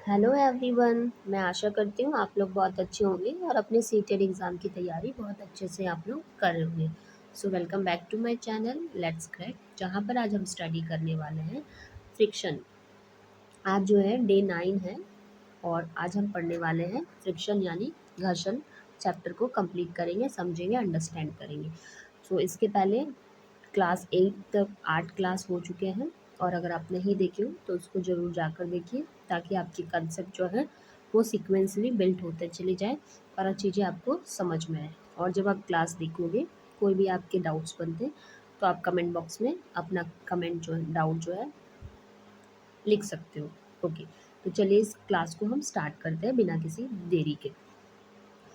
Hello everyone. मैं आशा करती हूँ आप लोग बहुत अच्छे होंगे और अपने सीटेड एग्ज़ाम की तैयारी बहुत अच्छे से आप लोग कर रहे होंगे। So welcome back to my channel let's crack, जहाँ पर आज हम स्टडी करने वाले हैं फ्रिक्शन। आज जो है डे 9 है और आज हम पढ़ने वाले हैं फ्रिक्शन यानी घर्षण। चैप्टर को कंप्लीट करेंगे, समझेंगे, अंडरस्टैंड करेंगे। सो इसके पहले क्लास 8 तक 8 क्लास हो चुके हैं और अगर आप नहीं देखे हो तो उसको ज़रूर जाकर देखिए, ताकि आपकी कंसेप्ट जो है वो सीक्वेंसली बिल्ट होते चली जाए और चीज़ें आपको समझ में आए। और जब आप क्लास देखोगे, कोई भी आपके डाउट्स बनते हैं तो आप कमेंट बॉक्स में अपना कमेंट जो है, डाउट जो है, लिख सकते हो। ओके, तो चलिए इस क्लास को हम स्टार्ट करते हैं बिना किसी देरी के।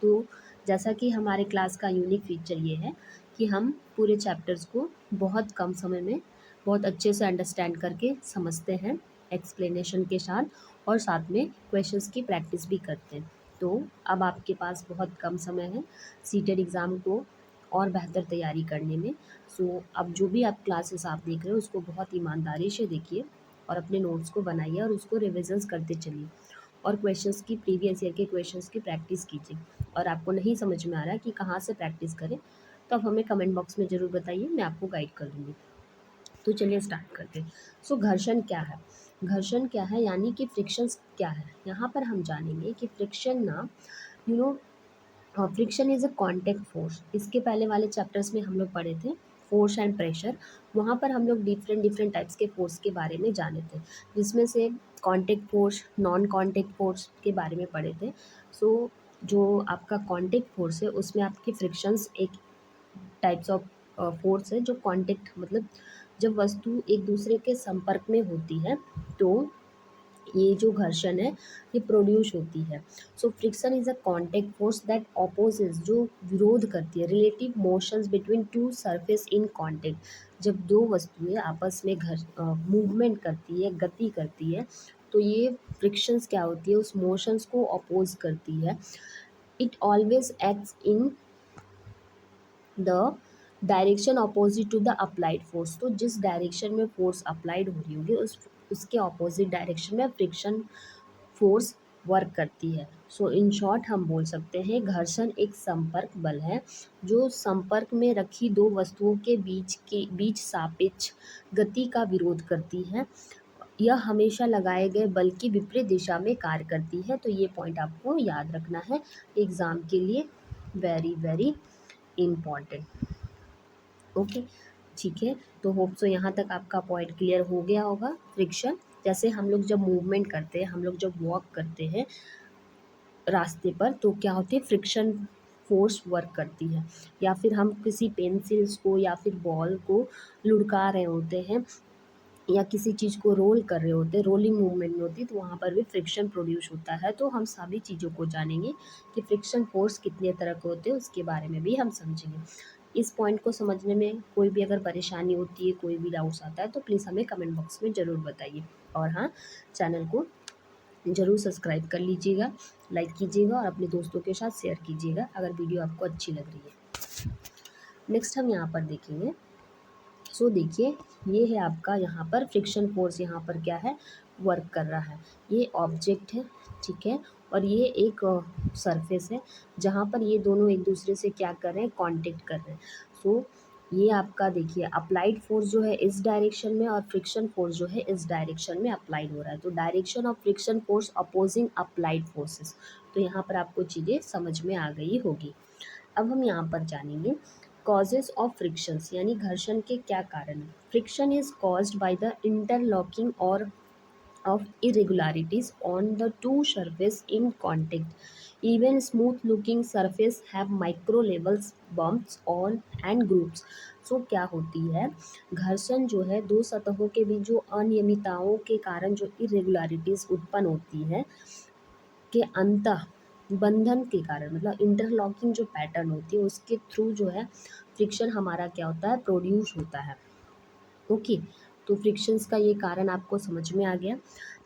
तो जैसा कि हमारे क्लास का यूनिक फीचर ये है कि हम पूरे चैप्टर्स को बहुत कम समय में बहुत अच्छे से अंडरस्टैंड करके समझते हैं एक्सप्लेनेशन के साथ, और साथ में क्वेश्चंस की प्रैक्टिस भी करते हैं। तो अब आपके पास बहुत कम समय है सीटेड एग्ज़ाम को और बेहतर तैयारी करने में। सो अब जो भी आप क्लासेस आप देख रहे हो उसको बहुत ईमानदारी से देखिए और अपने नोट्स को बनाइए और उसको रिविजन्स करते चलिए और क्वेश्चंस की, प्रीवियस ईयर के क्वेश्चंस की प्रैक्टिस कीजिए। और आपको नहीं समझ में आ रहा है कि कहाँ से प्रैक्टिस करें तो आप हमें कमेंट बॉक्स में ज़रूर बताइए, मैं आपको गाइड कर दूँगी। तो चलिए स्टार्ट करते हैं। सो घर्षण क्या है? घर्षण क्या है यानी कि फ्रिक्शंस क्या है? यहाँ पर हम जानेंगे कि फ्रिक्शन ना, you know, friction is a contact force. इसके पहले वाले चैप्टर्स में हम लोग पढ़े थे फोर्स एंड प्रेशर। वहाँ पर हम लोग डिफरेंट डिफरेंट टाइप्स के फोर्स के बारे में जाने थे, जिसमें से contact force, non contact force के बारे में पढ़े थे। सो जो आपका कॉन्टैक्ट फोर्स है उसमें आपकी फ्रिक्शंस एक टाइप्स ऑफ फोर्स है जो कॉन्टैक्ट मतलब जब वस्तु एक दूसरे के संपर्क में होती है तो ये जो घर्षण है ये प्रोड्यूस होती है। So friction is a contact force that opposes, जो विरोध करती है, relative motions between two surface in contact. जब दो वस्तुएं आपस में मूवमेंट करती है, गति करती है, तो ये फ्रिक्शंस क्या होती है, उस मोशंस को अपोज करती है। It always acts in the direction opposite to the applied force. तो जिस डायरेक्शन में फोर्स अप्लाइड हो रही होगी उसके अपोजिट डायरेक्शन में फ्रिक्शन फोर्स वर्क करती है। सो इन शॉर्ट हम बोल सकते हैं घर्षण एक संपर्क बल है जो संपर्क में रखी दो वस्तुओं के बीच सापेक्ष गति का विरोध करती है। यह हमेशा लगाए गए बल की विपरीत दिशा में कार्य करती है। तो ये पॉइंट आपको याद रखना है एग्जाम के लिए, वेरी वेरी इम्पॉर्टेंट। ओके, ठीक है। तो होप सो यहाँ तक आपका पॉइंट क्लियर हो गया होगा। फ्रिक्शन, जैसे हम लोग जब मूवमेंट करते हैं, हम लोग जब वॉक करते हैं रास्ते पर, तो क्या होती है, फ्रिक्शन फोर्स वर्क करती है। या फिर हम किसी पेंसिल्स को या फिर बॉल को लुढ़का रहे होते हैं या किसी चीज़ को रोल कर रहे होते हैं, रोलिंग मूवमेंट में होती है, तो वहाँ पर भी फ्रिक्शन प्रोड्यूस होता है। तो हम सभी चीज़ों को जानेंगे कि फ्रिक्शन फोर्स कितने तरह के होते हैं, उसके बारे में भी हम समझेंगे। इस पॉइंट को समझने में कोई भी अगर परेशानी होती है, कोई भी डाउट्स आता है, तो प्लीज़ हमें कमेंट बॉक्स में ज़रूर बताइए। और हाँ, चैनल को ज़रूर सब्सक्राइब कर लीजिएगा, लाइक कीजिएगा और अपने दोस्तों के साथ शेयर कीजिएगा अगर वीडियो आपको अच्छी लग रही है। नेक्स्ट हम यहाँ पर देखेंगे। सो देखिए, ये है आपका यहाँ पर फ्रिक्शन फोर्स, यहाँ पर क्या है, वर्क कर रहा है। ये ऑब्जेक्ट है, ठीक है, और ये एक सरफेस है जहाँ पर ये दोनों एक दूसरे से क्या कर रहे हैं, कांटेक्ट कर रहे हैं। सो ये आपका देखिए अप्लाइड फोर्स जो है इस डायरेक्शन में और फ्रिक्शन फोर्स जो है इस डायरेक्शन में अप्लाइड हो रहा है। तो direction of friction force opposing applied forces. तो यहाँ पर आपको चीज़ें समझ में आ गई होगी। अब हम यहाँ पर जानेंगे कॉजेज ऑफ फ्रिक्शंस, यानी घर्षण के क्या कारण हैं। Friction is caused by the interlocking और of irregularities on the two surface in contact. Even smooth looking surface have micro levels bumps on and grooves. So क्या होती है, घर्षण जो है दो सतहों के बीच जो अनियमितताओं के कारण जो irregularities उत्पन्न होती है के अंत बंधन के कारण, मतलब इंटरलॉकिंग जो पैटर्न होती है उसके थ्रू जो है फ्रिक्शन हमारा क्या होता है, प्रोड्यूस होता है। ओके, तो फ्रिक्शंस का ये कारण आपको समझ में आ गया।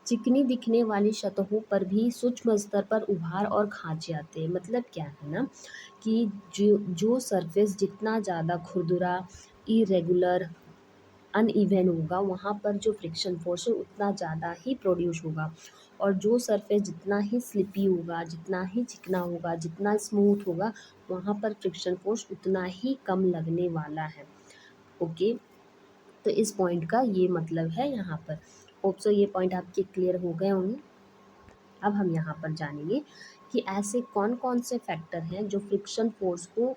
चिकनी दिखने वाली सतहों पर भी सूक्ष्म स्तर पर उभार और खांचे आते हैं। मतलब क्या है ना, कि जो सरफेस जितना ज़्यादा खुरदुरा, इरेगुलर, अनइवन होगा वहाँ पर जो फ्रिक्शन फोर्स है उतना ज़्यादा ही प्रोड्यूस होगा, और जो सरफेस जितना ही स्लिपी होगा, जितना ही चिकना होगा, जितना स्मूथ होगा, वहाँ पर फ्रिक्शन फोर्स उतना ही कम लगने वाला है। ओके, तो इस पॉइंट का ये मतलब है यहाँ पर। होप सो ये पॉइंट आपके क्लियर हो गए होंगे। अब हम यहाँ पर जानेंगे कि ऐसे कौन कौन से फैक्टर हैं जो फ्रिक्शन फोर्स को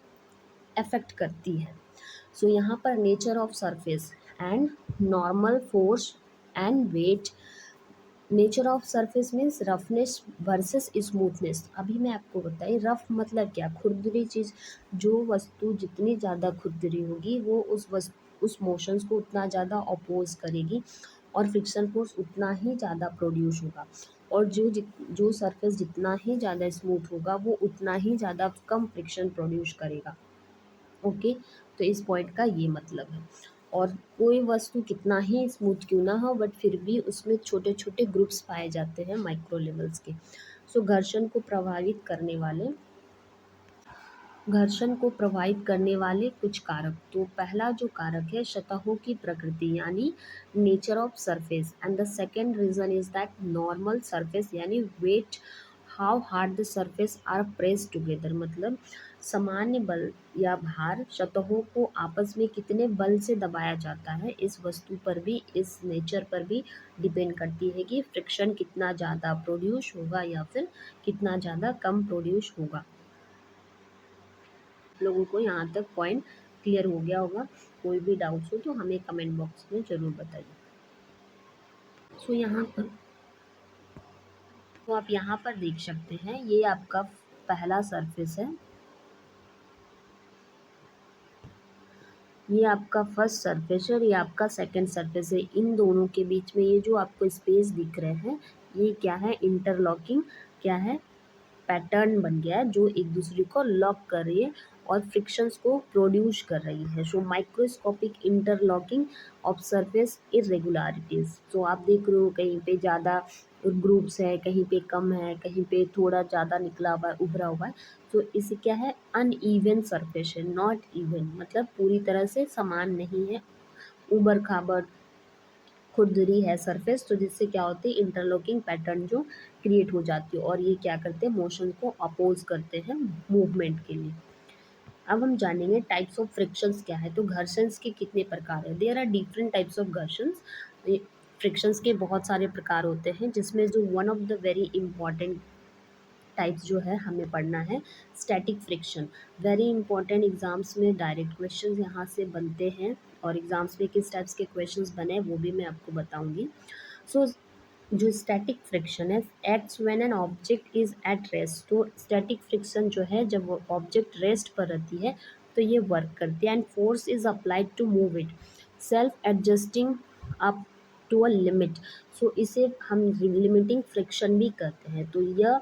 अफेक्ट करती है। सो यहाँ पर nature of surface and normal force and weight. Nature of surface means roughness versus smoothness. अभी मैं आपको बताई रफ मतलब क्या, खुरदरी चीज़, जो वस्तु जितनी ज़्यादा खुरदरी होगी वो उस मोशंस को उतना ज़्यादा अपोज करेगी और फ्रिक्शन फोर्स उतना ही ज़्यादा प्रोड्यूस होगा, और जो सरफेस जितना ही ज़्यादा स्मूथ होगा वो उतना ही ज़्यादा कम फ्रिक्शन प्रोड्यूस करेगा। ओके, तो इस पॉइंट का ये मतलब है। और कोई वस्तु कितना ही स्मूथ क्यों ना हो बट फिर भी उसमें छोटे छोटे ग्रुप्स पाए जाते हैं माइक्रो लेवल्स के। सो घर्षण को प्रभावित करने वाले कुछ कारक। तो पहला जो कारक है सतहों की प्रकृति यानी nature of surface, and the second reason is that normal surface यानी weight, how hard the surface are press together, मतलब सामान्य बल या भार सतहों को आपस में कितने बल से दबाया जाता है, इस वस्तु पर भी, इस नेचर पर भी डिपेंड करती है कि फ्रिक्शन कितना ज़्यादा प्रोड्यूस होगा या फिर कितना ज़्यादा कम प्रोड्यूस होगा। लोगों को यहाँ तक पॉइंट क्लियर हो गया होगा। कोई भी डाउट्स हो तो हमें कमेंट बॉक्स में ज़रूर बताइए। सो यहाँ पर तो आप यहाँ पर देख सकते हैं ये आपका पहला सरफेस है, ये आपका फर्स्ट सरफेस है और ये आपका सेकंड सरफेस है। इन दोनों के बीच में ये जो आपको स्पेस दिख रहे हैं ये क्या है, इंटरलॉकिंग क्या है, पैटर्न बन गया है जो एक दूसरे को लॉक कर रही है और फ्रिक्शंस को प्रोड्यूस कर रही है। So microscopic interlocking of surface irregularities. तो आप देख रहे हो कहीं पे ज़्यादा ग्रुप्स है, कहीं पे कम है, कहीं पे थोड़ा ज़्यादा निकला हुआ उभरा हुआ है। तो इसे क्या है, अनइवन सरफेस है, नॉट इवन मतलब पूरी तरह से समान नहीं है, उबड़ खाबड़ खुरदरी है सरफेस, तो जिससे क्या होती है इंटरलॉकिंग पैटर्न जो क्रिएट हो जाती है और ये क्या करते हैं मोशन को अपोज करते हैं मूवमेंट के लिए। अब हम जानेंगे टाइप्स ऑफ फ्रिक्शंस क्या है। तो घर्षण के कितने प्रकार है, there are different types of घर्षण। फ्रिक्शंस के बहुत सारे प्रकार होते हैं जिसमें जो one of the very important types जो है हमें पढ़ना है, static friction. Very important, exams में डायरेक्ट क्वेश्चंस यहाँ से बनते हैं और एग्जाम्स में किस टाइप्स के क्वेश्चंस बने वो भी मैं आपको बताऊंगी। सो जो स्टैटिक फ्रिक्शन है, acts when an object is at rest. तो स्टैटिक फ्रिक्शन जो है जब वो ऑब्जेक्ट रेस्ट पर रहती है तो ये वर्क करती है, and force is applied to move it, self adjusting up to a limit. So इसे हम लिमिटिंग फ्रिक्शन भी कहते हैं। तो यह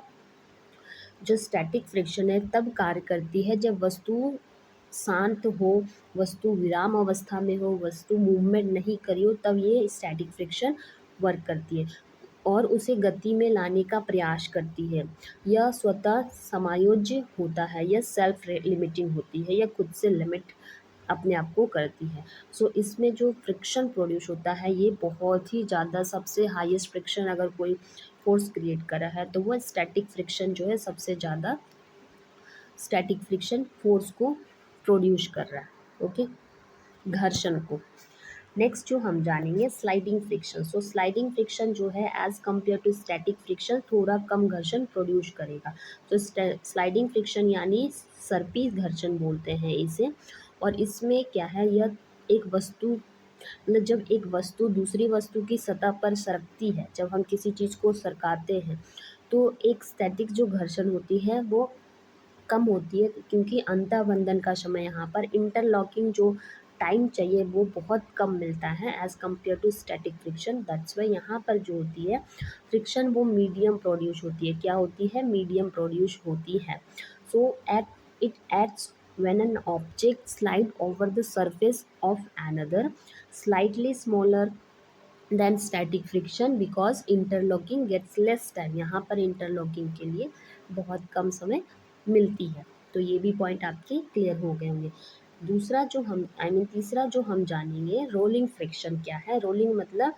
जो स्टैटिक फ्रिक्शन है तब कार्य करती है जब वस्तु शांत हो, वस्तु विराम अवस्था में हो, वस्तु मूवमेंट नहीं करी हो, तब ये स्टैटिक फ्रिक्शन वर्क करती है और उसे गति में लाने का प्रयास करती है। यह स्वतः समायोज्य होता है, यह सेल्फ लिमिटिंग होती है, यह खुद से लिमिट अपने आप को करती है। सो इसमें जो फ्रिक्शन प्रोड्यूस होता है ये बहुत ही ज़्यादा, सबसे हाईएस्ट फ्रिक्शन अगर कोई फोर्स क्रिएट कर रहा है तो वो स्टैटिक फ्रिक्शन जो है सबसे ज़्यादा स्टैटिक फ्रिक्शन फोर्स को प्रोड्यूस कर रहा है। ओके, घर्षण को। नेक्स्ट जो हम जानेंगे sliding friction. So sliding friction जो है as compare to static friction थोड़ा कम घर्षण प्रोड्यूस करेगा। तो स्लाइडिंग फ्रिक्शन यानी सर्पी घर्षण बोलते हैं इसे, और इसमें क्या है, यह एक वस्तु मतलब जब एक वस्तु दूसरी वस्तु की सतह पर सरकती है, जब हम किसी चीज़ को सरकाते हैं तो एक स्टैटिक जो घर्षण होती है वो कम होती है क्योंकि अंतःबंधन का समय यहाँ पर इंटरलॉकिंग जो टाइम चाहिए वो बहुत कम मिलता है as compare to static friction. That's why यहाँ पर जो होती है फ्रिक्शन वो मीडियम प्रोड्यूस होती है। क्या होती है, मीडियम प्रोड्यूस होती है। So it acts when an object slide over the surface of another slightly smaller than static friction because interlocking gets less time। यहाँ पर इंटरलॉकिंग के लिए बहुत कम समय मिलती है। तो ये भी पॉइंट आपके क्लियर हो गए होंगे। दूसरा जो हम तीसरा जो हम जानेंगे, रोलिंग फ्रिक्शन क्या है। रोलिंग मतलब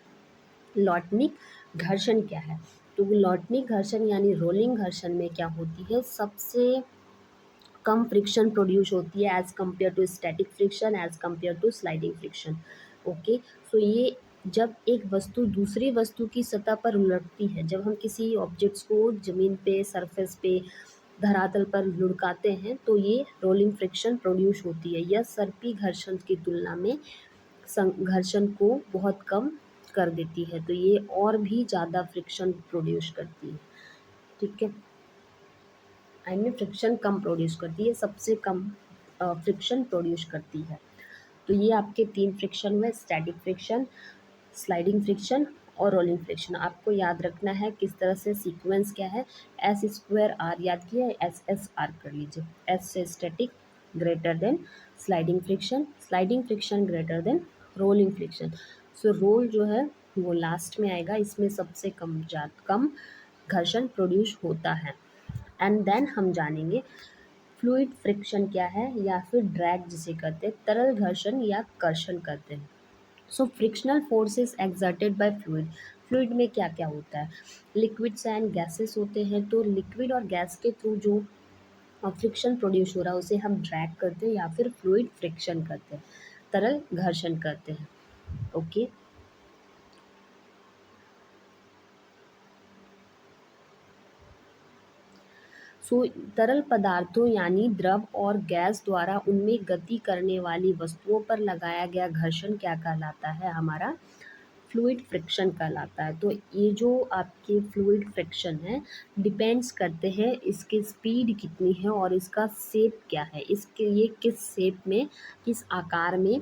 लॉटनिक घर्षण क्या है। तो लॉटनिक घर्षण यानी रोलिंग घर्षण में क्या होती है, सबसे कम फ्रिक्शन प्रोड्यूस होती है as compare to static friction, as compare to sliding friction. Okay, so ये जब एक वस्तु दूसरी वस्तु की सतह पर उलटती है, जब हम किसी ऑब्जेक्ट्स को जमीन पे, सरफेस पे, धरातल पर लुढ़काते हैं, तो ये रोलिंग फ्रिक्शन प्रोड्यूस होती है। यह सर्पी घर्षण की तुलना में घर्षण को बहुत कम कर देती है, तो ये और भी ज़्यादा फ्रिक्शन प्रोड्यूस करती है। ठीक है, फ्रिक्शन कम प्रोड्यूस करती है, सबसे कम फ्रिक्शन प्रोड्यूस करती है। तो ये आपके 3 फ्रिक्शन हुए, स्टैटिक फ्रिक्शन, स्लाइडिंग फ्रिक्शन और रोलिंग फ्रिक्शन। आपको याद रखना है किस तरह से, सीक्वेंस क्या है, एस स्क्वायर आर याद किया है, एस एस आर कर लीजिए। एस से static greater than sliding friction greater than rolling friction. So roll जो है वो लास्ट में आएगा, इसमें सबसे कम घर्षण प्रोड्यूस होता है। एंड देन हम जानेंगे फ्लूइड फ्रिक्शन क्या है, या फिर ड्रैग जिसे कहते हैं, तरल घर्षण या कर्षण कहते हैं। सो frictional forces exerted by fluid. Fluid में क्या क्या होता है, लिक्विड्स एंड गैसेस होते हैं। तो लिक्विड और गैस के थ्रू जो फ्रिक्शन प्रोड्यूस हो रहा है उसे हम ड्रैग करते हैं या फिर फ्लूइड फ्रिक्शन करते हैं, तरल घर्षण करते हैं। ओके, सो तरल पदार्थों यानी द्रव और गैस द्वारा उनमें गति करने वाली वस्तुओं पर लगाया गया घर्षण क्या कहलाता है, हमारा फ्लूइड फ्रिक्शन कहलाता है। तो ये जो आपके फ्लूइड फ्रिक्शन है, डिपेंड्स करते हैं इसकी स्पीड कितनी है और इसका शेप क्या है, इसके ये किस शेप में, किस आकार में,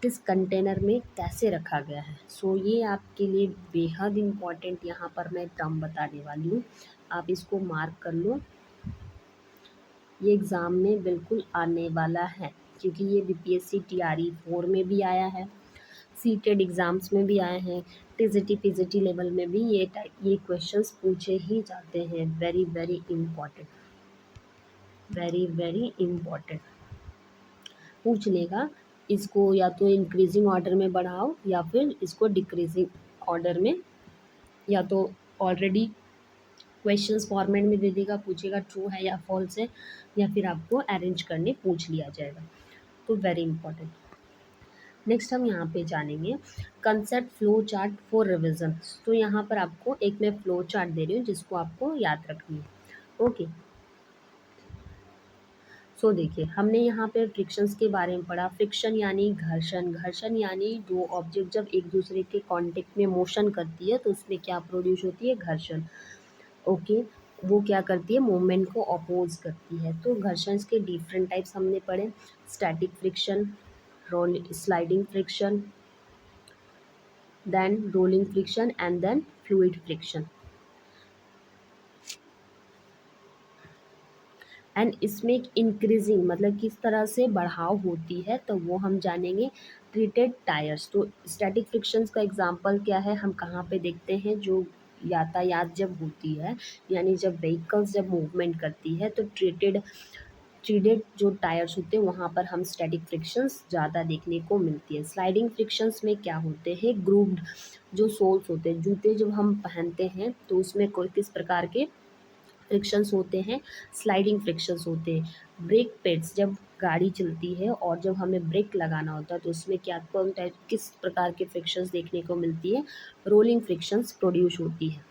किस कंटेनर में कैसे रखा गया है। सो ये आपके लिए बेहद इम्पॉर्टेंट यहाँ पर मैं टर्म बताने वाली हूँ, आप इसको मार्क कर लो। ये एग्ज़ाम में बिल्कुल आने वाला है, क्योंकि ये बीपीएससी टीआरई 4 में भी आया है, सीटेड एग्ज़ाम्स में भी आए हैं, टीजीटी पीजीटी लेवल में भी ये क्वेश्चंस पूछे ही जाते हैं। Very very important, very very important पूछ लेगा। इसको या तो इंक्रीजिंग ऑर्डर में बढ़ाओ या फिर इसको डिक्रीजिंग ऑर्डर में, या तो ऑलरेडी क्वेश्चंस फॉर्मेट में दे देगा, पूछेगा ट्रू है या फॉल्स है, या फिर आपको अरेंज करने पूछ लिया जाएगा। तो वेरी इंपॉर्टेंट। नेक्स्ट हम यहाँ पे जानेंगे concept flow chart for revision. तो यहाँ पर आपको एक मैं फ्लो चार्ट दे रही हूँ जिसको आपको याद रखनी है। ओके, सो देखिए हमने यहाँ पे फ्रिक्शंस के बारे में पढ़ा। फ्रिक्शन यानी घर्षण, घर्षण यानी दो ऑब्जेक्ट जब एक दूसरे के कांटेक्ट में मोशन करती है तो उसमें क्या प्रोड्यूस होती है, घर्षण। ओके, वो क्या करती है, मूवमेंट को अपोज करती है। तो घर्षण के डिफरेंट टाइप्स हमने पढ़े, static friction, roll sliding friction, then rolling friction and then fluid friction। And इसमें एक इंक्रीजिंग मतलब किस तरह से बढ़ाव होती है, तो वो हम जानेंगे। ट्रीटेड टायर्स, तो स्टैटिक फ्रिक्शंस का एग्जांपल क्या है, हम कहाँ पे देखते हैं, जो यातायात जब होती है, यानी जब व्हीकल्स जब मूवमेंट करती है तो ट्रीडेड जो टायर्स होते हैं वहाँ पर हम स्टैटिक फ्रिक्शंस ज़्यादा देखने को मिलती है। स्लाइडिंग फ्रिक्शंस में क्या होते हैं, ग्रूव्ड जो सोल्स होते हैं, जूते जब हम पहनते हैं तो उसमें कोई किस प्रकार के फ्रिक्शंस होते हैं, स्लाइडिंग फ्रिक्शंस होते हैं। ब्रेक पैड्स जब गाड़ी चलती है और जब हमें ब्रेक लगाना होता है तो उसमें क्या कौन टाइप किस प्रकार के फ्रिक्शंस देखने को मिलती है, रोलिंग फ्रिक्शंस प्रोड्यूस होती है।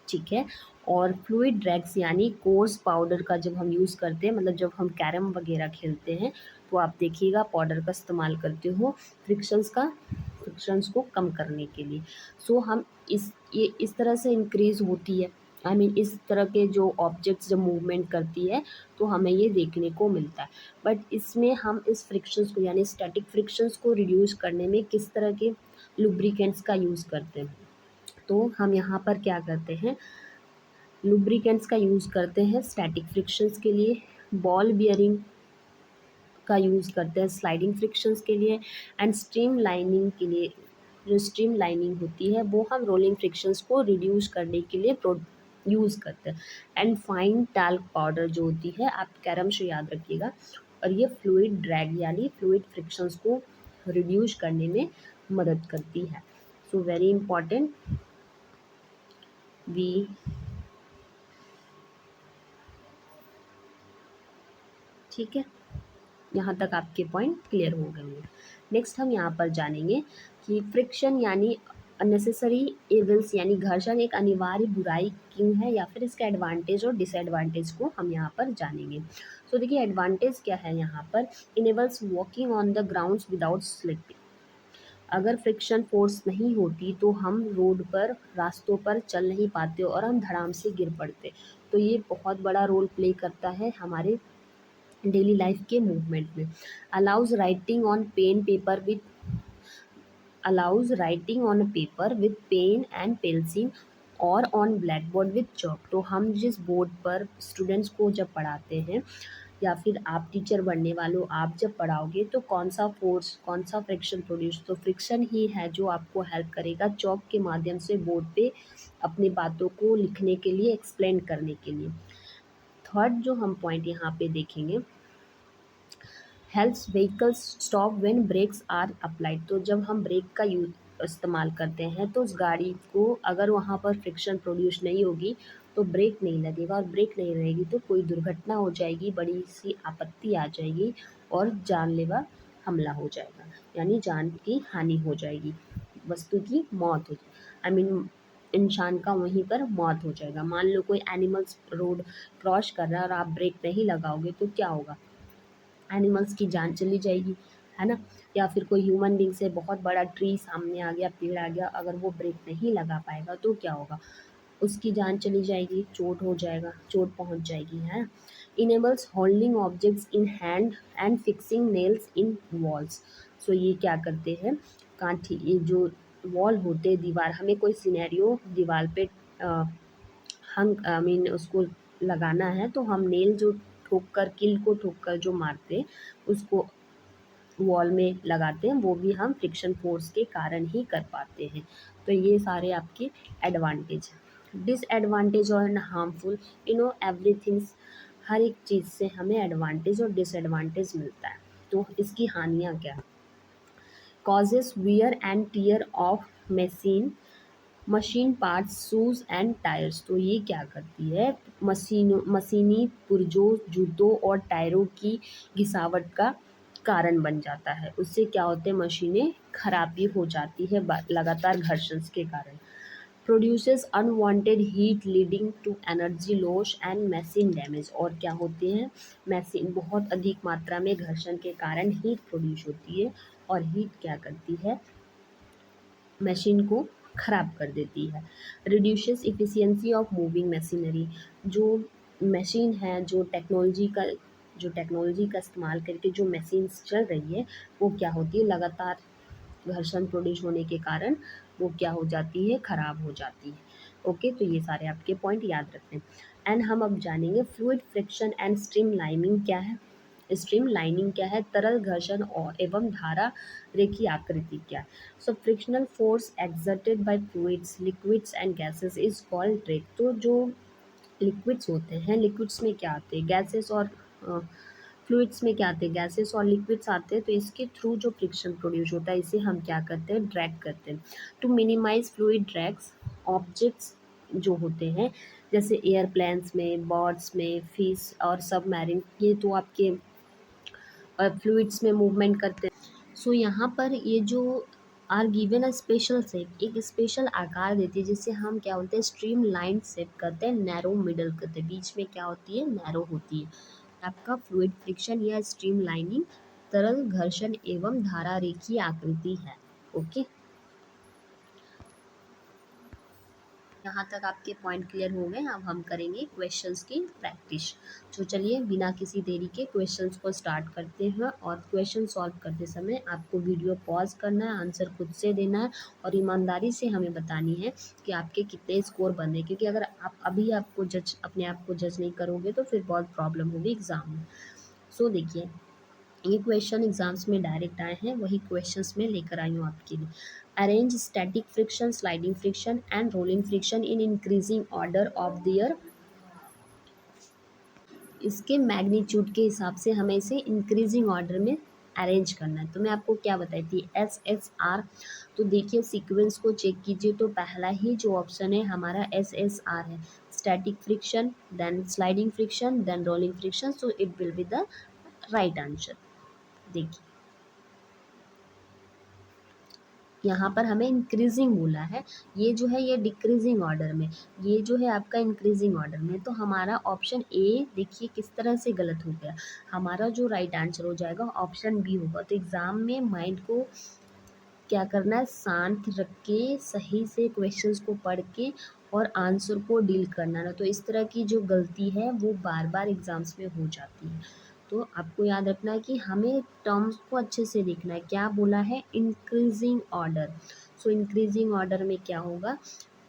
ठीक है, और फ्लूइड ड्रैग्स यानी कोर्स पाउडर का जब हम यूज़ करते हैं, मतलब जब हम कैरम वगैरह खेलते हैं तो आप देखिएगा पाउडर का इस्तेमाल करते हो फ्रिक्शंस को कम करने के लिए। सो हम ये इस तरह से इंक्रीज़ होती है, इस तरह के जो ऑब्जेक्ट्स जब मूवमेंट करती है तो हमें ये देखने को मिलता है। बट इसमें हम इस फ्रिक्शंस को यानी स्टैटिक फ्रिक्शंस को रिड्यूस करने में किस तरह के लुब्रिकेंट्स का यूज़ करते हैं, तो हम यहाँ पर क्या करते हैं, लुब्रिकेंट्स का यूज़ करते हैं स्टैटिक फ्रिक्शंस के लिए, बॉल बियरिंग का यूज़ करते हैं स्लाइडिंग फ्रिक्शंस के लिए, एंड स्ट्रीम लाइनिंग के लिए, जो स्ट्रीम लाइनिंग होती है वो हम रोलिंग फ्रिक्शंस को रिड्यूस करने के लिए यूज़ करते हैं। एंड फाइन टाल्क पाउडर जो होती है, आप कैरम से याद रखिएगा, और ये फ्लूइड ड्रैग यानी फ्लूइड फ्रिक्शंस को रिड्यूस करने में मदद करती है। सो वेरी इंपॉर्टेंट, वी ठीक है, यहाँ तक आपके पॉइंट क्लियर हो गए होंगे। नेक्स्ट हम यहाँ पर जानेंगे कि फ्रिक्शन यानी अननेसेसरी एविल्स यानी घर्षण एक अनिवार्य बुराई क्यों है, या फिर इसका एडवांटेज और डिसएडवांटेज को हम यहाँ पर जानेंगे। तो देखिए एडवांटेज क्या है यहाँ पर, enables walking on the grounds without slipping. अगर फ्रिक्शन फोर्स नहीं होती तो हम रोड पर रास्तों पर चल नहीं पाते और हम धड़ाम से गिर पड़ते। तो ये बहुत बड़ा रोल प्ले करता है हमारे डेली लाइफ के मूवमेंट में। Allows writing on pen paper with allows writing on a paper with pen and pencil और on black board with chalk. तो हम जिस बोर्ड पर स्टूडेंट्स को जब पढ़ाते हैं या फिर आप टीचर बनने वालों, आप जब पढ़ाओगे तो कौन सा फोर्स, कौन सा फ्रिक्शन प्रोड्यूस, तो फ्रिक्शन ही है जो आपको हेल्प करेगा चॉक के माध्यम से बोर्ड पे अपनी बातों को लिखने के लिए, एक्सप्लेन करने के लिए। थर्ड जो हम पॉइंट यहाँ पे देखेंगे, helps vehicles stop when brakes are applied. तो जब हम ब्रेक का यूज इस्तेमाल करते हैं तो उस गाड़ी को अगर वहाँ पर फ्रिक्शन प्रोड्यूस नहीं होगी तो ब्रेक नहीं लगेगा, और ब्रेक नहीं रहेगी तो कोई दुर्घटना हो जाएगी, बड़ी सी आपत्ति आ जाएगी और जानलेवा हमला हो जाएगा, यानी जान की हानि हो जाएगी, वस्तु की मौत हो जाएगी, आई मीन इंसान का वहीं पर मौत हो जाएगा। मान लो कोई एनिमल्स रोड क्रॉस कर रहा है और आप ब्रेक नहीं लगाओगे तो क्या होगा, एनिमल्स की जान चली जाएगी, है ना। या फिर कोई ह्यूमन बींग से बहुत बड़ा ट्री सामने आ गया, पेड़ आ गया, अगर वो ब्रेक नहीं लगा पाएगा तो क्या होगा, उसकी जान चली जाएगी, चोट हो जाएगा, चोट पहुंच जाएगी, है ना। Enables holding objects in hand and fixing nails in walls. So ये क्या करते हैं, कांठी, ये जो वॉल होते हैं, दीवार, हमें कोई सिनेरियो दीवार पे हम आई मीन उसको लगाना है तो हम नेल जो ठोक कर, किल को ठोक कर जो मारते हैं उसको वॉल में लगाते हैं, वो भी हम फ्रिक्शन फोर्स के कारण ही कर पाते हैं। तो ये सारे आपके एडवांटेज हैं। डिसएडवांटेज और हार्मफुल, एवरीथिंग्स, हर एक चीज़ से हमें एडवांटेज और डिसएडवांटेज मिलता है। तो इसकी हानियाँ क्या, causes wear and tear of machine, machine parts, shoes and tyres. तो ये क्या करती है, मशीनी पुर्जों, जूतों और टायरों की घिसावट का कारण बन जाता है। उससे क्या होते हैं, मशीनें खराबी हो जाती है लगातार घर्षण के कारण। Produces unwanted heat leading to energy loss and machine damage. और क्या होते हैं, मशीन बहुत अधिक मात्रा में घर्षण के कारण हीट प्रोड्यूस होती है, और हीट क्या करती है, मशीन को ख़राब कर देती है। Reduces efficiency of moving machinery. जो मशीन है, जो टेक्नोलॉजी का इस्तेमाल करके जो मशीन्स चल रही है, वो क्या होती है, लगातार घर्षण प्रोड्यूस होने के कारण वो क्या हो जाती है, ख़राब हो जाती है। ओके, तो ये सारे आपके पॉइंट याद रखते हैं। एंड हम अब जानेंगे fluid friction and stream lining क्या है। स्ट्रीम लाइनिंग क्या है, तरल घर्षण और एवं धारा रेखी आकृति क्या है। सो frictional force exerted by fluids, liquids and gases is called drag. तो जो लिक्विड्स होते हैं, लिक्विड्स में क्या आते हैं, गैसेस, और फ्लूइड्स में क्या आते हैं, गैसेस और लिक्विड्स आते हैं, तो इसके थ्रू जो फ्रिक्शन प्रोड्यूस होता है इसे हम क्या करते हैं, ड्रैग करते हैं। To minimise fluid drags, objects जो होते हैं जैसे एयरप्लेन्स में, बर्ड्स में, फिश और सबमरीन, ये तो आपके फ्लूइड्स में मूवमेंट करते हैं। सो यहाँ पर ये जो are given a special shape, एक स्पेशल आकार देती है जिसे हम क्या बोलते हैं, स्ट्रीम लाइन शेप करते हैं, नैरो मिडल करते हैं, बीच में क्या होती है, नैरो होती है। आपका फ्लूइड फ्रिक्शन या स्ट्रीम लाइनिंग तरल घर्षण एवं धारा रेखीय आकृति है। ओके, यहाँ तक आपके पॉइंट क्लियर हो गए। अब हम करेंगे क्वेश्चंस की प्रैक्टिस। तो चलिए बिना किसी देरी के क्वेश्चंस को स्टार्ट करते हैं, और क्वेश्चन सॉल्व करते समय आपको वीडियो पॉज करना है, आंसर खुद से देना है, और ईमानदारी से हमें बतानी है कि आपके कितने स्कोर बने, क्योंकि अगर आप अभी आपको जज अपने आप को जज नहीं करोगे तो फिर बहुत प्रॉब्लम होगी एग्ज़ाम में। सो देखिए, ये क्वेश्चन एग्जाम्स में डायरेक्ट आए हैं, वही क्वेश्चंस में लेकर आई हूँ आपके लिए। Arrange static friction, sliding friction and rolling friction in increasing order of their इसके मैग्नीट्यूड के हिसाब से हमें इसे इंक्रीजिंग ऑर्डर में अरेंज करना है। तो मैं आपको क्या बताई थी, SSR। तो देखिए सीक्वेंस को चेक कीजिए, तो पहला ही जो ऑप्शन है हमारा SSR है, static friction, then sliding friction, then rolling friction. So it will be the right answer. देखिए यहाँ पर हमें इंक्रीजिंग बोला है, ये जो है ये डिक्रीजिंग ऑर्डर में, ये जो है आपका इंक्रीजिंग ऑर्डर में। तो हमारा ऑप्शन ए देखिए किस तरह से गलत हो गया, हमारा जो राइट आंसर हो जाएगा ऑप्शन बी होगा। तो एग्ज़ाम में माइंड को क्या करना है, शांत रख के सही से क्वेश्चंस को पढ़ के और आंसर को डील करना ना, तो इस तरह की जो गलती है वो बार बार एग्ज़ाम्स में हो जाती है। तो आपको याद रखना है कि हमें टर्म्स को अच्छे से देखना है, क्या बोला है, इंक्रीजिंग ऑर्डर। सो इंक्रीजिंग ऑर्डर में क्या होगा,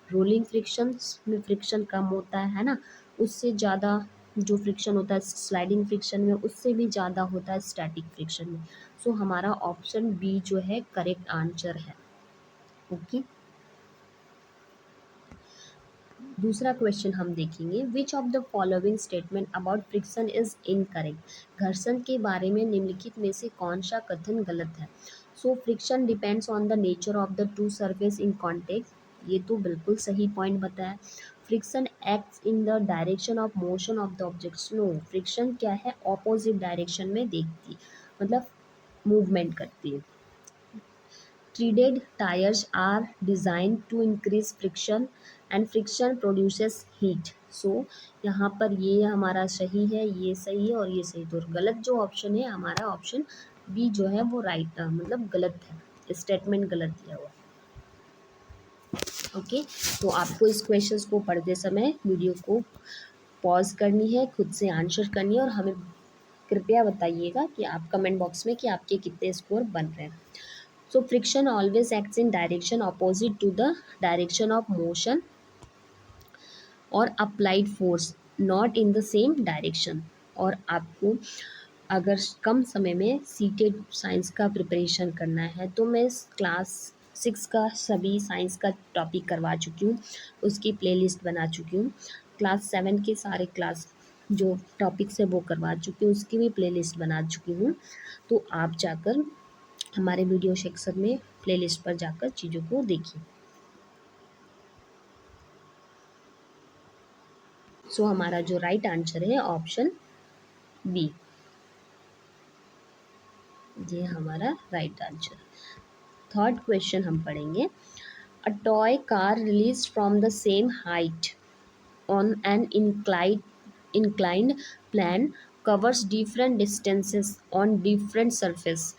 रोलिंग फ्रिक्शंस में फ्रिक्शन कम होता है ना, उससे ज़्यादा जो फ्रिक्शन होता है स्लाइडिंग फ्रिक्शन में, उससे भी ज़्यादा होता है स्टैटिक फ्रिक्शन में। सो हमारा ऑप्शन बी जो है करेक्ट आंसर है। ओके, दूसरा क्वेश्चन हम देखेंगे, which of the following statement about friction is incorrect. घर्षण के बारे में निम्नलिखित में से कौन सा कथन गलत है। So friction depends on the nature of the two surface in contact, ये तो बिल्कुल सही पॉइंट बताया। Friction acts in the direction of motion of the objects, no, friction क्या है, ऑपोजिट डायरेक्शन में देखती, मतलब मूवमेंट करती है। Treaded tires are designed to increase friction and friction produces heat. So यहाँ पर ये हमारा सही है, ये सही है और ये सही, तो गलत जो ऑप्शन है हमारा ऑप्शन बी जो है वो राइट मतलब गलत है, स्टेटमेंट गलत दिया हुआ। ओके, तो आपको इस क्वेश्चंस को पढ़ते समय वीडियो को पॉज करनी है, खुद से आंसर करनी है और हमें कृपया बताइएगा कि आप कमेंट बॉक्स में कि आपके कितने स्कोर बन रहे हैं। So friction always acts in direction opposite to the direction of motion or applied force, not in the same direction। और आपको अगर कम समय में सीटेड साइंस का प्रिपरेशन करना है तो मैं क्लास 6 का सभी साइंस का टॉपिक करवा चुकी हूँ, उसकी प्लेलिस्ट बना चुकी हूँ। क्लास 7 के सारे क्लास जो टॉपिक्स है वो करवा चुकी हूँ, उसकी भी प्लेलिस्ट बना चुकी हूँ। तो आप जाकर हमारे वीडियो सेक्शन में प्लेलिस्ट पर जाकर चीज़ों को देखिए। सो हमारा जो राइट आंसर है ऑप्शन बी, ये हमारा राइट आंसर। थर्ड क्वेश्चन हम पढ़ेंगे, a toy car release from the same height on an inclined plane covers different distances on different surface,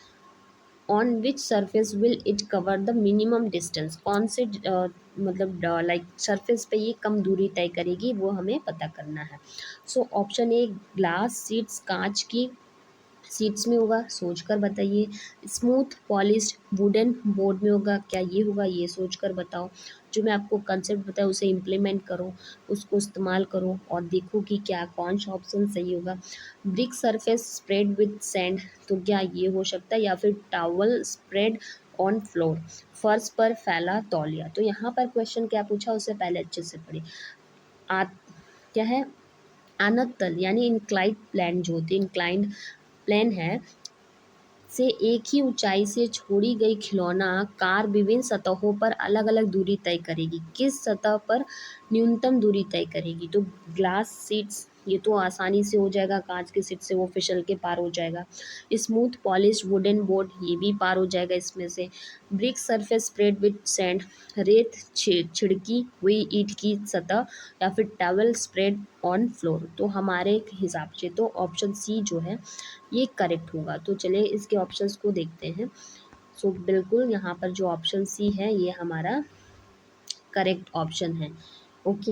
on which surface will it cover the minimum distance. कौन से मतलब like surface पे ये कम दूरी तय करेगी वो हमें पता करना है। सो ऑप्शन ए ग्लास सीट्स, कांच की सीट्स में होगा, सोचकर बताइए। स्मूथ पॉलिश्ड वुडन बोर्ड में होगा, क्या ये होगा, ये सोचकर बताओ। जो मैं आपको कंसेप्ट बताया उसे इम्प्लीमेंट करो, उसको इस्तेमाल करो और देखो कि क्या कौन सा ऑप्शन सही होगा। Brick surface spread with sand, तो क्या ये हो सकता है, या फिर टावल स्प्रेड ऑन फ्लोर, फर्श पर फैला तौलिया। तो यहाँ पर क्वेश्चन क्या पूछा उससे पहले अच्छे से पढ़िए। आ क्या है, आनत तल यानी इंक्लाइंड प्लेन, जो होती है इंक्लाइंड प्लेन है, से एक ही ऊंचाई से छोड़ी गई खिलौना कार विभिन्न सतहों पर अलग अलग दूरी तय करेगी, किस सतह पर न्यूनतम दूरी तय करेगी। तो ग्लास सीट्स ये तो आसानी से हो जाएगा, कांच की सीट से वो फिसल के पार हो जाएगा। स्मूथ पॉलिश वुडन बोर्ड ये भी पार हो जाएगा इसमें से। Brick surface spread with sand, रेत छिड़की हुई ईंट की सतह, या फिर टॉवल स्प्रेड ऑन फ्लोर। तो हमारे हिसाब से तो ऑप्शन सी जो है ये करेक्ट होगा। तो चलिए इसके ऑप्शंस को देखते हैं। सो बिल्कुल यहाँ पर जो ऑप्शन सी है ये हमारा करेक्ट ऑप्शन है। ओके,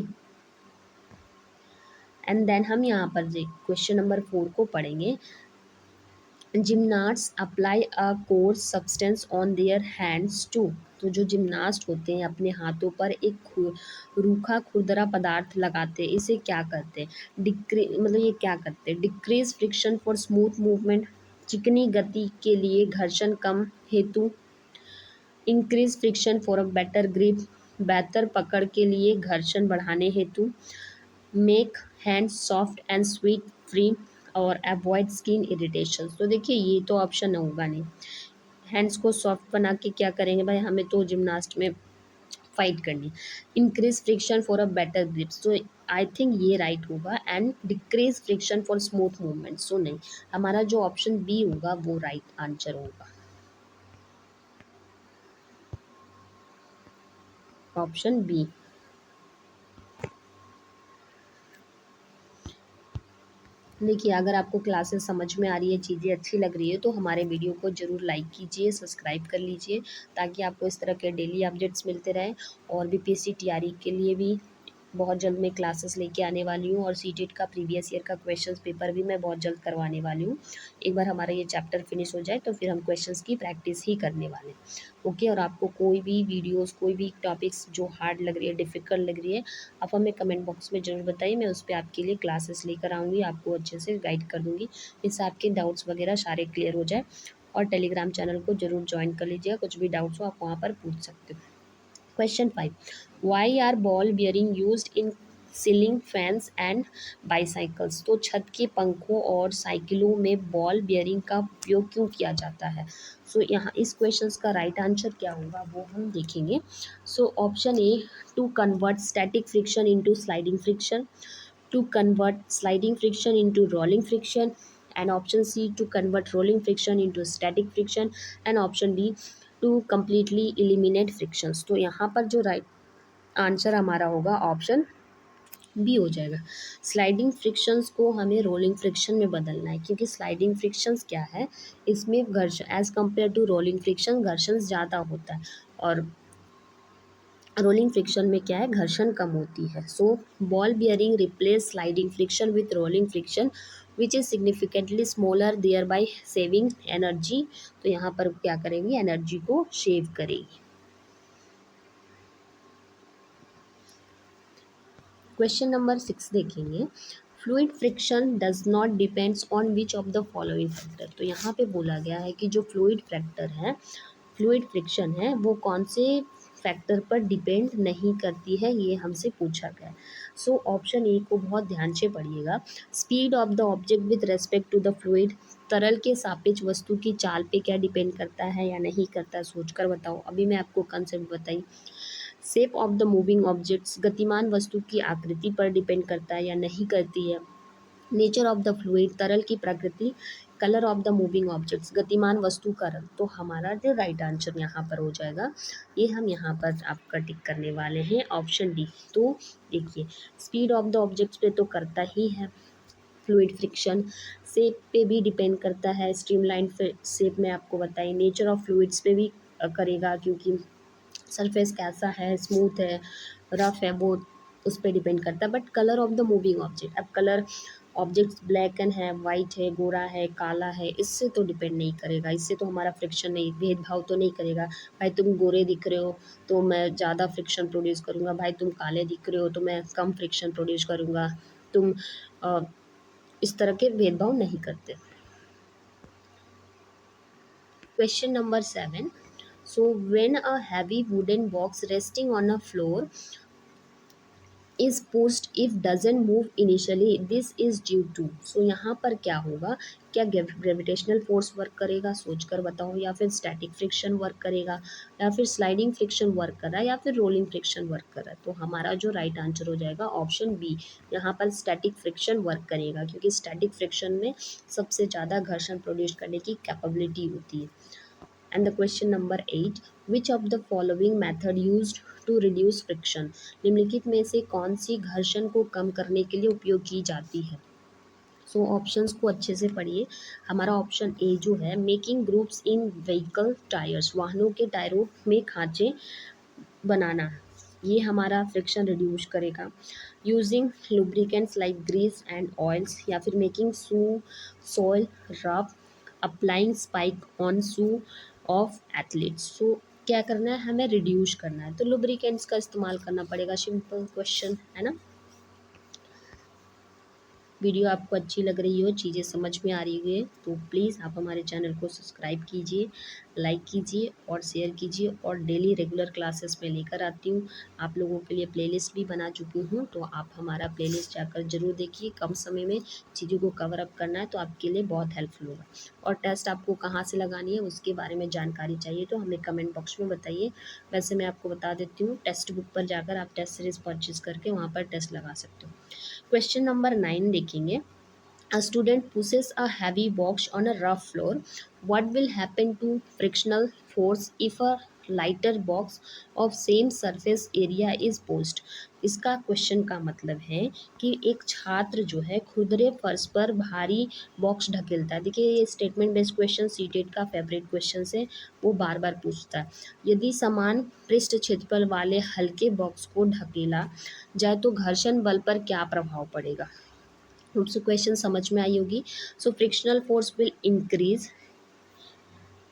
एंड देन हम यहाँ पर क्वेश्चन नंबर 4 को पढ़ेंगे। Gymnasts apply a coarse substance on their hands to, तो जो जिम्नास्ट होते हैं अपने हाथों पर एक रूखा खुरदरा पदार्थ लगाते हैं, इसे क्या करते हैं, मतलब ये क्या करते हैं, decrease friction for smooth movement, चिकनी गति के लिए घर्षण कम हेतु, increase friction for a better grip, बेहतर पकड़ के लिए घर्षण बढ़ाने हेतु, make hand soft and sweet free और अवॉइड स्किन इरिटेशन। तो देखिए ये तो ऑप्शन होगा नहीं। हैंड्स को सॉफ्ट बना के क्या करेंगे भाई, हमें तो जिमनास्ट में फाइट करनी। Increase friction for a better grip, so I think ये राइट होगा। And decrease friction for smooth movement, so नहीं, हमारा जो ऑप्शन बी होगा वो राइट आंसर होगा, ऑप्शन बी। देखिए अगर आपको क्लासेस समझ में आ रही है, चीज़ें अच्छी लग रही है, तो हमारे वीडियो को ज़रूर लाइक कीजिए, सब्सक्राइब कर लीजिए, ताकि आपको इस तरह के डेली अपडेट्स मिलते रहें। और बीपीएससी टीआरई के लिए भी बहुत जल्द मैं क्लासेस लेके आने वाली हूँ, और सीटेट का प्रीवियस ईयर का क्वेश्चंस पेपर भी मैं बहुत जल्द करवाने वाली हूँ। एक बार हमारा ये चैप्टर फिनिश हो जाए तो फिर हम क्वेश्चंस की प्रैक्टिस ही करने वाले हैं। ओके, और आपको कोई भी वीडियोस, कोई भी टॉपिक्स जो हार्ड लग रही है, डिफ़िकल्ट लग रही है, आप हमें कमेंट बॉक्स में ज़रूर बताइए, मैं उस पर आपके लिए क्लासेस लेकर आऊँगी, आपको अच्छे से गाइड कर दूँगी, जिससे आपके डाउट्स वगैरह सारे क्लियर हो जाए। और टेलीग्राम चैनल को ज़रूर ज्वाइन कर लीजिएगा, कुछ भी डाउट्स हो आप वहाँ पर पूछ सकते हो। Question 5, why are ball bearing used in ceiling fans and bicycles. तो छत के पंखों और साइकिलों में बॉल बियरिंग का उपयोग क्यों किया जाता है। सो यहाँ इस क्वेश्चंस का राइट आंसर क्या होगा वो हम देखेंगे। So option A, to convert static friction into sliding friction, to convert sliding friction into rolling friction, and option C, to convert rolling friction into static friction, and option D, to completely eliminate frictions। तो यहाँ पर जो right answer हमारा होगा option B हो जाएगा। Sliding frictions को हमें रोलिंग फ्रिक्शन में बदलना है, क्योंकि स्लाइडिंग फ्रिक्शंस क्या है, इसमें घर्षण as compare to rolling friction घर्षण ज़्यादा होता है, और रोलिंग फ्रिक्शन में क्या है, घर्षण कम होती है। So ball bearing replace sliding friction with rolling friction which is significantly smaller, thereby saving energy. तो यहाँ पर क्या करेंगी, एनर्जी को सेव करेगी। क्वेश्चन नंबर 6 देखेंगे। Fluid friction does not depends on which of the following factor. तो यहाँ पे बोला गया है कि जो फ्लूइड फैक्टर है, फ्लूइड फ्रिक्शन है, वो कौन से फैक्टर पर डिपेंड नहीं करती है, ये हमसे पूछा गया है। सो ऑप्शन ए को बहुत ध्यान से पढ़िएगा। Speed of the object with respect to the fluid, तरल के सापेक्ष वस्तु की चाल पे क्या डिपेंड करता है या नहीं करता, सोचकर बताओ। अभी मैं आपको कंसेप्ट बताई। Shape of the moving objects, गतिमान वस्तु की आकृति पर डिपेंड करता है या नहीं करती है। नेचर ऑफ द फ्लूइड, तरल की प्रकृति। Colour of the moving objects, गतिमान वस्तु का रंग। तो हमारा जो राइट आंसर यहाँ पर हो जाएगा, ये हम यहाँ पर आपका टिक करने वाले हैं, ऑप्शन डी। तो देखिए स्पीड ऑफ द ऑब्जेक्ट्स पे तो करता ही है फ्लूइड फ्रिक्शन, शेप पे भी डिपेंड करता है, स्ट्रीमलाइन शेप में आपको बताइए। नेचर ऑफ फ्लूइड्स पे भी करेगा, क्योंकि सरफेस कैसा है, स्मूथ है, रफ है, वो उस पर डिपेंड करता है। But colour of the moving object, अब कलर ऑब्जेक्ट्स ब्लैक एंड है, वाइट है, गोरा है, काला है, इससे तो डिपेंड नहीं करेगा, इससे तो हमारा फ्रिक्शन नहीं, भेदभाव तो नहीं करेगा। भाई तुम गोरे दिख रहे हो तो मैं ज़्यादा फ्रिक्शन प्रोड्यूस करूँगा, भाई तुम काले दिख रहे हो तो मैं कम फ्रिक्शन प्रोड्यूस करूँगा। तुम अ, इस तरह के भेदभाव नहीं करते। Question number 7. So, when a heavy wooden box resting on a floor is pushed, if doesn't move initially, this is due to। So यहाँ पर क्या होगा, क्या ग्रेविटेशनल फोर्स वर्क करेगा, सोचकर बताओ, या फिर स्टैटिक फ्रिक्शन वर्क करेगा, या फिर स्लाइडिंग फ्रिक्शन वर्क कर रहा है, या फिर रोलिंग फ्रिक्शन वर्क कर रहा है। तो हमारा जो राइट आंसर हो जाएगा ऑप्शन बी। यहाँ पर स्टैटिक फ्रिक्शन वर्क करेगा, क्योंकि स्टैटिक फ्रिक्शन में सबसे ज़्यादा घर्षण प्रोड्यूस करने की कैपेबिलिटी होती है। And the question number 8, which of the following method used to reduce friction। निम्नलिखित में से कौन सी घर्षण को कम करने के लिए उपयोग की जाती है। सो ऑप्शंस को अच्छे से पढ़िए। हमारा ऑप्शन ए जो है, making groups in vehicle tyres, वाहनों के टायरों में खांचे बनाना, ये हमारा फ्रिक्शन रिड्यूस करेगा। Using lubricants like grease and oils, या फिर making shoe sole rough, applying spike on shoe of athletes. So क्या करना है, हमें रिड्यूस करना है, तो लुब्रिकेंट्स का इस्तेमाल करना पड़ेगा। सिंपल क्वेश्चन है ना। वीडियो आपको अच्छी लग रही हो, चीज़ें समझ में आ रही है, तो प्लीज़ आप हमारे चैनल को सब्सक्राइब कीजिए, लाइक कीजिए और शेयर कीजिए। और डेली रेगुलर क्लासेस में लेकर आती हूँ, आप लोगों के लिए प्लेलिस्ट भी बना चुकी हूँ, तो आप हमारा प्लेलिस्ट जाकर ज़रूर देखिए। कम समय में चीज़ों को कवर अप करना है तो आपके लिए बहुत हेल्पफुल होगा। और टेस्ट आपको कहाँ से लगानी है उसके बारे में जानकारी चाहिए तो हमें कमेंट बॉक्स में बताइए। वैसे मैं आपको बता देती हूँ, टेक्स्ट बुक पर जाकर आप टेस्ट सीरीज़ परचेज़ करके वहाँ पर टेस्ट लगा सकते हो। क्वेश्चन नंबर 9 देखेंगे। A student pushes a heavy box on a rough floor. What will happen to frictional force if a lighter box of same surface area is pushed? इसका question का मतलब है कि एक छात्र जो है खुरदरे फर्श पर भारी बॉक्स ढकेलता है। देखिए, ये स्टेटमेंट बेस्ड क्वेश्चन सीटेट का फेवरेट क्वेश्चन है, वो बार बार पूछता है। यदि समान पृष्ठ क्षेत्रफल वाले हल्के बॉक्स को ढकेला जाए तो घर्षण बल पर क्या प्रभाव पड़ेगा? आपसे क्वेश्चन समझ में आई होगी। So frictional force will increase,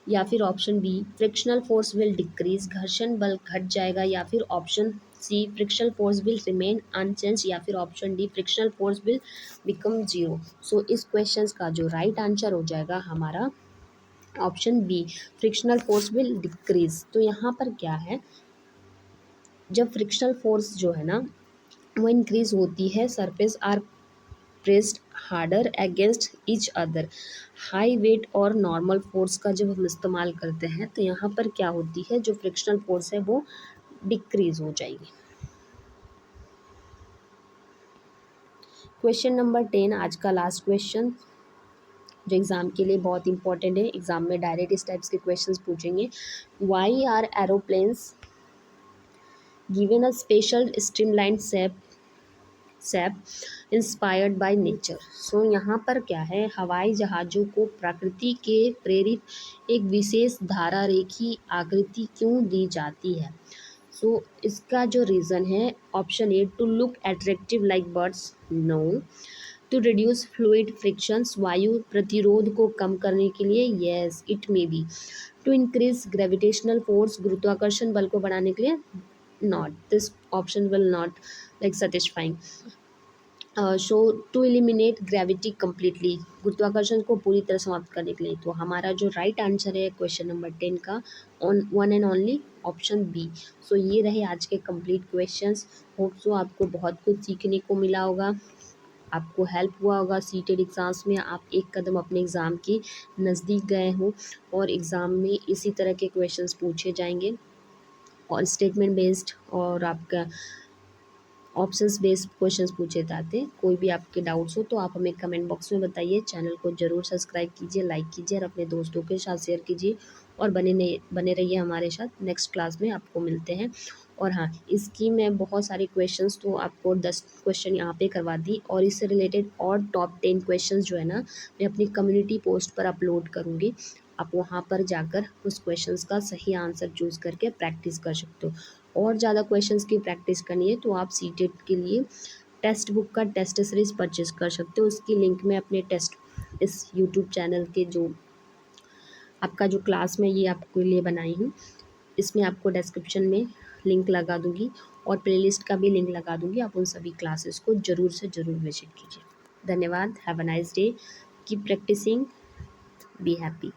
या फिर option B frictional force will decrease, घर्षण बल घट जाएगा, या फिर option C frictional force will remain unchanged, या फिर option D frictional force will become zero. So इस क्वेश्चन का जो राइट आंसर हो जाएगा हमारा option B, frictional force will decrease. तो यहाँ पर क्या है, जब फ्रिक्शनल फोर्स जो है ना वो इंक्रीज होती है, surface are pressed harder against each other, high weight और नॉर्मल फोर्स का जब हम इस्तेमाल करते हैं तो यहाँ पर क्या होती है, जो फ्रिक्शनल फोर्स है वो डिक्रीज हो जाएगी। क्वेश्चन नंबर 10 आज का लास्ट क्वेश्चन, जो एग्जाम के लिए बहुत इंपॉर्टेंट है। एग्जाम में डायरेक्ट इस टाइप्स के क्वेश्चंस पूछेंगे। Why are aeroplanes given a special streamline shape inspired by nature? So यहाँ पर क्या है, हवाई जहाज़ों को प्रकृति के प्रेरित एक विशेष धारा रेखी आकृति क्यों दी जाती है? सो इसका जो रीज़न है, option A to look attractive like birds, no. To reduce fluid frictions, वायु प्रतिरोध को कम करने के लिए, yes it may be. To increase gravitational force, गुरुत्वाकर्षण बल को बढ़ाने के लिए, not, this option will not like satisfying. So to eliminate gravity completely, गुरुत्वाकर्षण को पूरी तरह समाप्त करने के लिए। तो हमारा जो राइट आंसर है क्वेश्चन नंबर 10 का, on one and only option B. So ये रहे आज के कंप्लीट क्वेश्चंस। होप सो आपको बहुत कुछ सीखने को मिला होगा, आपको हेल्प हुआ होगा सीटेड एग्ज़ाम्स में। आप एक कदम अपने एग्ज़ाम के नज़दीक गए हो और एग्ज़ाम में इसी तरह के क्वेश्चंस पूछे जाएंगे, और स्टेटमेंट बेस्ड और आपका ऑप्शंस बेस्ड क्वेश्चंस पूछे जाते हैं। कोई भी आपके डाउट्स हो तो आप हमें कमेंट बॉक्स में बताइए। चैनल को ज़रूर सब्सक्राइब कीजिए, लाइक कीजिए और अपने दोस्तों के साथ शेयर कीजिए, और बने रहिए हमारे साथ। नेक्स्ट क्लास में आपको मिलते हैं। और हाँ, इसकी मैं बहुत सारे क्वेश्चंस, तो आपको 10 क्वेश्चन यहाँ पे करवा दी, और इससे रिलेटेड और टॉप 10 क्वेश्चंस जो है ना, मैं अपनी कम्युनिटी पोस्ट पर अपलोड करूँगी। आप वहाँ पर जाकर उस क्वेश्चंस का सही आंसर चूज़ करके प्रैक्टिस कर सकते हो। और ज़्यादा क्वेश्चंस की प्रैक्टिस करनी है तो आप सीटेट के लिए टेक्स्ट बुक का टेस्ट सीरीज़ परचेज़ कर सकते हो। उसकी लिंक मैं अपने टेस्ट इस यूट्यूब चैनल के जो आपका जो क्लास में ये आपके लिए बनाई हूँ, इसमें आपको डिस्क्रिप्शन में लिंक लगा दूँगी, और प्लेलिस्ट का भी लिंक लगा दूँगी। आप उन सभी क्लासेस को ज़रूर से ज़रूर विजिट कीजिए। धन्यवाद। Have a nice day. Keep practising. Be happy.